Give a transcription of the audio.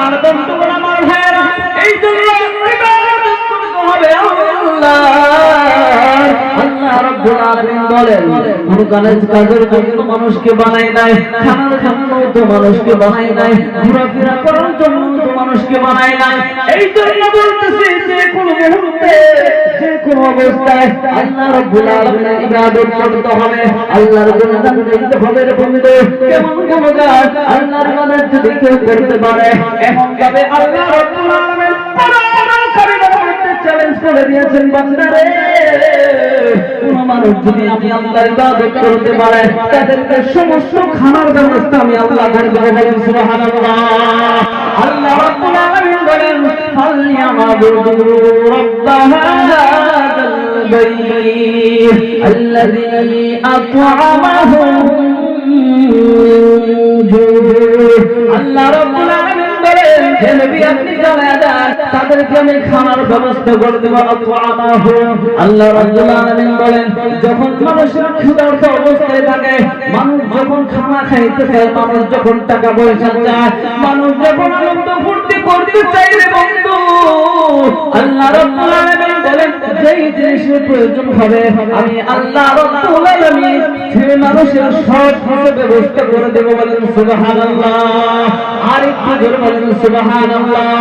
আমার বন্ধুগণ, আমার ভাইয়েরা, এই জন্য ইবাদত করতে হবে আল্লাহ রাব্বুল আলামিন বলেন, কোন কাজের জন্য মানুষকে বানাই নাই, খানার জন্য তো মানুষকে বানাই নাই, ঘোরাফেরা করার জন্য তো মানুষকে বানাই নাই। এই জন্য বলতেছি যে কোন মুহূর্তে, যে কোন অবস্থায় আল্লাহ রাব্বুল আলামিনের ইবাদত করতে হবে, আল্লাহর গুণগান গাইতে হবে। বন্ধু, কেমন কোন গান আল্লাহর ইবাদত যদি কেউ করতে পারে, এমন ভাবে আল্লাহ রাব্বুল আলামিন চ্যালেঞ্জ করে দিয়েছেন, বান্দারে কোন মানুষ যদি আমি আল্লাহর ইবাদত করতে পারে, তাদেরকে সমস্ত খানার ব্যবস্থা আমি আল্লাহ করে দেব। বলেন সুবহানাল্লাহ। আল্লাহ রাব্বুল আলামিন বলেন, ফালইয়াবুদু রাব্ব হাযাল বাইত আল্লাযী আত'আমাহুম মিন জু'। আল্লাহ রাব্বুল আলামিন বলেন, হে নবী আপনি জানায়া দেন তাদেরকে আমি খানার ব্যবস্থা করে দেব। আল্লাহ রাব্বুল আলামিন বলেন, যখন মানুষের ক্ষুধার্ত অবস্থায় থাকে, মানুষ যখন খানা খাইতে চায়, মানুষ যখন টাকা পয়সা চায়, মানুষ যখন আনন্দ ফুর্তি করতে চায় রে বন্ধু, আল্লাহ রাব্বুল আলামিন বলেন যেই জিনিসের প্রয়োজন হবে আমি আল্লাহ রাব্বুল আলামিন সেই মানুষের সব কিছু ব্যবস্থা করে দেব। বলেন সুবহানাল্লাহ। আর একটু জোরে বলেন সুবহানাল্লাহ।